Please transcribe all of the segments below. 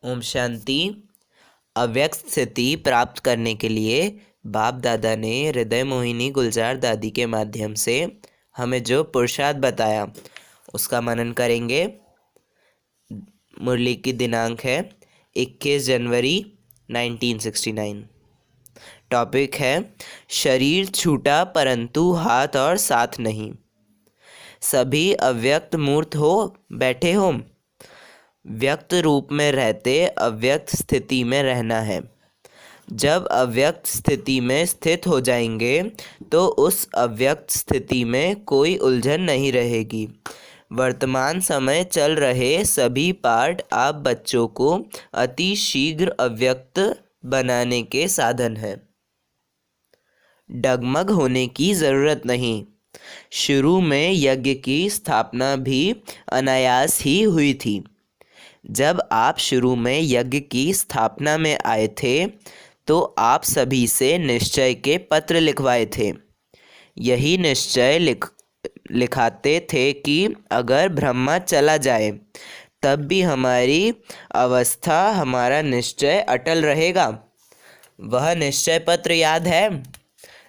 ओम शांति। अव्यक्त स्थिति प्राप्त करने के लिए बाप दादा ने हृदय मोहिनी गुलजार दादी के माध्यम से हमें जो पुरुषार्थ बताया उसका मनन करेंगे। मुरली की दिनांक है 21 जनवरी 1969। टॉपिक है शरीर छूटा परंतु हाथ और साथ नहीं। सभी अव्यक्त मूर्त हो बैठे हो। व्यक्त रूप में रहते अव्यक्त स्थिति में रहना है। जब अव्यक्त स्थिति में स्थित हो जाएंगे तो उस अव्यक्त स्थिति में कोई उलझन नहीं रहेगी। वर्तमान समय चल रहे सभी पाठ आप बच्चों को अति शीघ्र अव्यक्त बनाने के साधन हैं। डगमग होने की ज़रूरत नहीं। शुरू में यज्ञ की स्थापना भी अनायास ही हुई थी। जब आप शुरू में यज्ञ की स्थापना में आए थे तो आप सभी से निश्चय के पत्र लिखवाए थे। यही निश्चय लिखाते थे कि अगर ब्रह्मा चला जाए तब भी हमारी अवस्था, हमारा निश्चय अटल रहेगा। वह निश्चय पत्र याद है?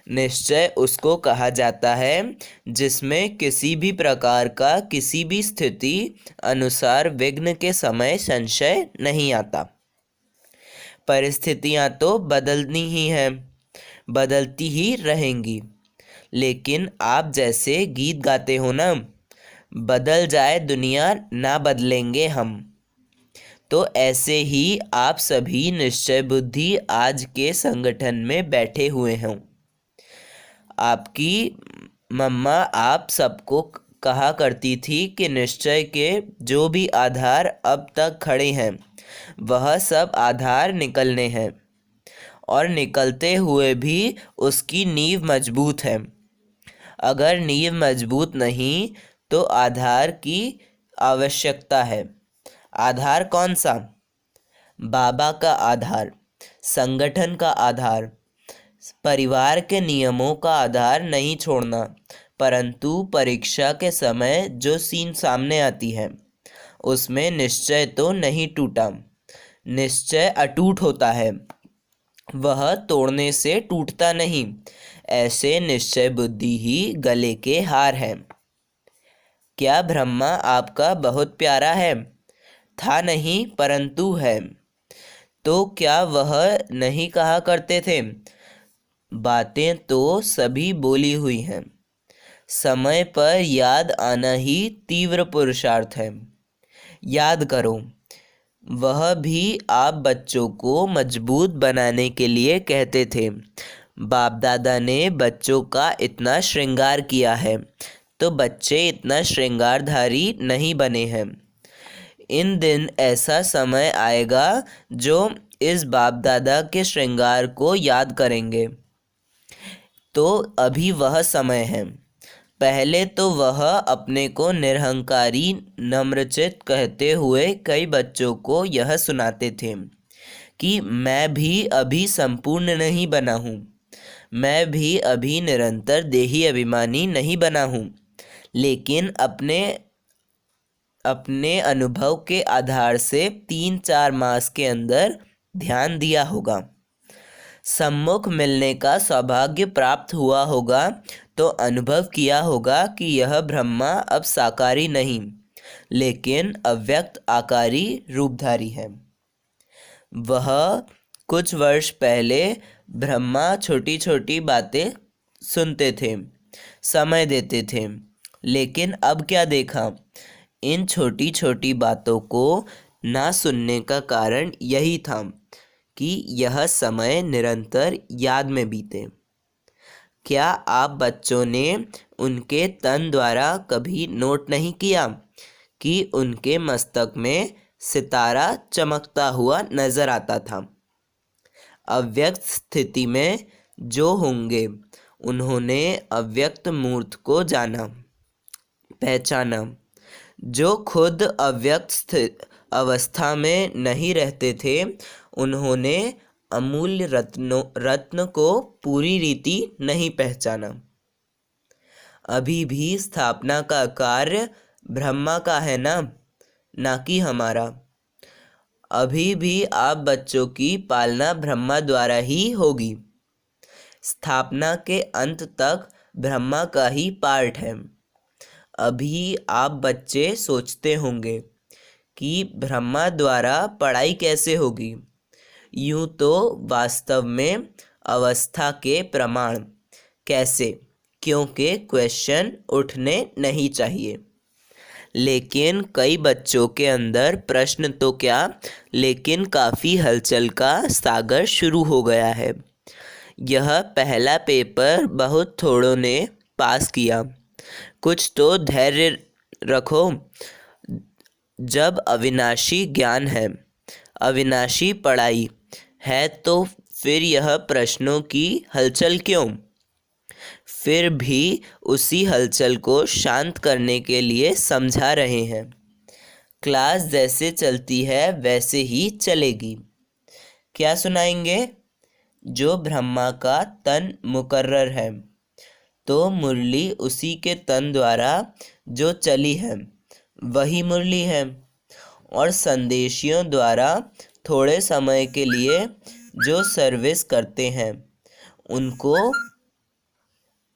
निश्चय उसको कहा जाता है जिसमें किसी भी प्रकार का किसी भी स्थिति अनुसार विघ्न के समय संशय नहीं आता। परिस्थितियां तो बदलनी ही हैं, बदलती ही रहेंगी, लेकिन आप जैसे गीत गाते हो ना, बदल जाए दुनिया ना बदलेंगे हम। तो ऐसे ही आप सभी निश्चय बुद्धि आज के संगठन में बैठे हुए हों। आपकी मम्मा आप सबको कहा करती थी कि निश्चय के जो भी आधार अब तक खड़े हैं वह सब आधार निकलने हैं और निकलते हुए भी उसकी नींव मजबूत है। अगर नींव मजबूत नहीं तो आधार की आवश्यकता है। आधार कौन सा? बाबा का आधार, संगठन का आधार, परिवार के नियमों का आधार नहीं छोड़ना। परंतु परीक्षा के समय जो सीन सामने आती है उसमें निश्चय तो नहीं टूटा। निश्चय अटूट होता है, वह तोड़ने से टूटता नहीं। ऐसे निश्चय बुद्धि ही गले के हार है। क्या ब्रह्मा आपका बहुत प्यारा है? था नहीं परंतु है। तो क्या वह नहीं कहा करते थे? बातें तो सभी बोली हुई हैं। समय पर याद आना ही तीव्र पुरुषार्थ है। याद करो। वह भी आप बच्चों को मजबूत बनाने के लिए कहते थे। बाप दादा ने बच्चों का इतना श्रृंगार किया है तो बच्चे इतना श्रृंगारधारी नहीं बने हैं। इन दिन ऐसा समय आएगा जो इस बाप दादा के श्रृंगार को याद करेंगे। तो अभी वह समय है। पहले तो वह अपने को निरहंकारी नम्रचित कहते हुए कई बच्चों को यह सुनाते थे कि मैं भी अभी संपूर्ण नहीं बना हूँ, मैं भी अभी निरंतर देही अभिमानी नहीं बना हूँ, लेकिन अपने अनुभव के आधार से 3-4 मास के अंदर ध्यान दिया होगा, सम्मुख मिलने का सौभाग्य प्राप्त हुआ होगा तो अनुभव किया होगा कि यह ब्रह्मा अब साकारी नहीं लेकिन अव्यक्त आकारी रूपधारी है। वह कुछ वर्ष पहले ब्रह्मा छोटी छोटी बातें सुनते थे, समय देते थे, लेकिन अब क्या देखा? इन छोटी छोटी बातों को ना सुनने का कारण यही था कि यह समय निरंतर याद में बीते। क्या आप बच्चों ने उनके तन द्वारा कभी नोट नहीं किया कि उनके मस्तक में सितारा चमकता हुआ नजर आता था? अव्यक्त स्थिति में जो होंगे उन्होंने अव्यक्त मूर्त को जाना, पहचाना। जो खुद अव्यक्त अवस्था में नहीं रहते थे उन्होंने अमूल्य रत्न को पूरी रीति नहीं पहचाना। अभी भी स्थापना का कार्य ब्रह्मा का है ना कि हमारा। अभी भी आप बच्चों की पालना ब्रह्मा द्वारा ही होगी। स्थापना के अंत तक ब्रह्मा का ही पार्ट है। अभी आप बच्चे सोचते होंगे कि ब्रह्मा द्वारा पढ़ाई कैसे होगी। यूं तो वास्तव में अवस्था के प्रमाण कैसे, क्योंकि क्वेश्चन उठने नहीं चाहिए। लेकिन कई बच्चों के अंदर प्रश्न तो क्या, लेकिन काफ़ी हलचल का सागर शुरू हो गया है। यह पहला पेपर बहुत थोड़ों ने पास किया। कुछ तो धैर्य रखो। जब अविनाशी ज्ञान है, अविनाशी पढ़ाई है, तो फिर यह प्रश्नों की हलचल क्यों? फिर भी उसी हलचल को शांत करने के लिए समझा रहे हैं। क्लास जैसे चलती है वैसे ही चलेगी। क्या सुनाएंगे? जो ब्रह्मा का तन मुकर्रर है, तो मुरली उसी के तन द्वारा जो चली है वही मुरली है। और संदेशियों द्वारा थोड़े समय के लिए जो सर्विस करते हैं उनको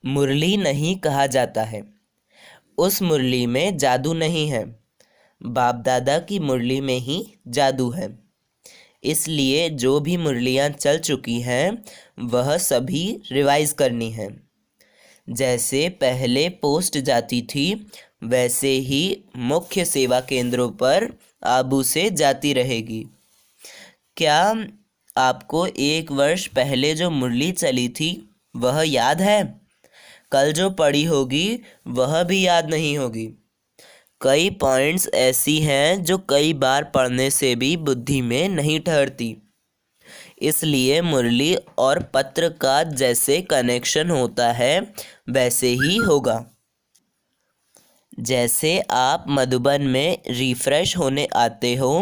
मुरली नहीं कहा जाता है। उस मुरली में जादू नहीं है, बाप दादा की मुरली में ही जादू है। इसलिए जो भी मुरलियाँ चल चुकी हैं वह सभी रिवाइज करनी है। जैसे पहले पोस्ट जाती थी वैसे ही मुख्य सेवा केंद्रों पर आबू से जाती रहेगी। क्या आपको 1 वर्ष पहले जो मुरली चली थी वह याद है? कल जो पढ़ी होगी वह भी याद नहीं होगी। कई पॉइंट्स ऐसी हैं जो कई बार पढ़ने से भी बुद्धि में नहीं ठहरती। इसलिए मुरली और पत्र का जैसे कनेक्शन होता है वैसे ही होगा। जैसे आप मधुबन में रिफ़्रेश होने आते हो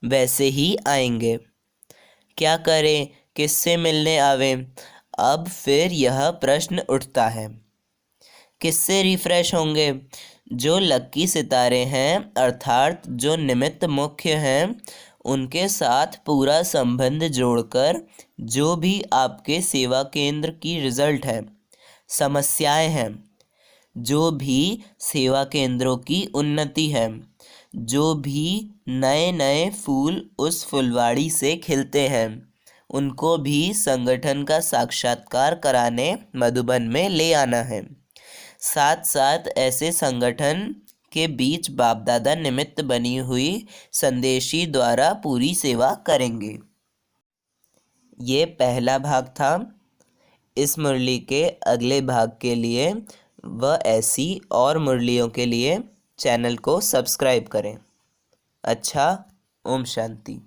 वैसे ही आएंगे। क्या करें, किससे मिलने आवें? अब फिर यह प्रश्न उठता है, किससे रिफ़्रेश होंगे? जो लक्की सितारे हैं अर्थात जो निमित्त मुख्य हैं उनके साथ पूरा संबंध जोड़कर जो भी आपके सेवा केंद्र की रिज़ल्ट है, समस्याएं हैं, जो भी सेवा केंद्रों की उन्नति है, जो भी नए नए फूल उस फुलवाड़ी से खिलते हैं, उनको भी संगठन का साक्षात्कार कराने मधुबन में ले आना है। साथ साथ ऐसे संगठन के बीच बाप दादा निमित्त बनी हुई संदेशी द्वारा पूरी सेवा करेंगे। ये पहला भाग था। इस मुरली के अगले भाग के लिए व ऐसी और मुरलियों के लिए चैनल को सब्सक्राइब करें। अच्छा, ओम शांति।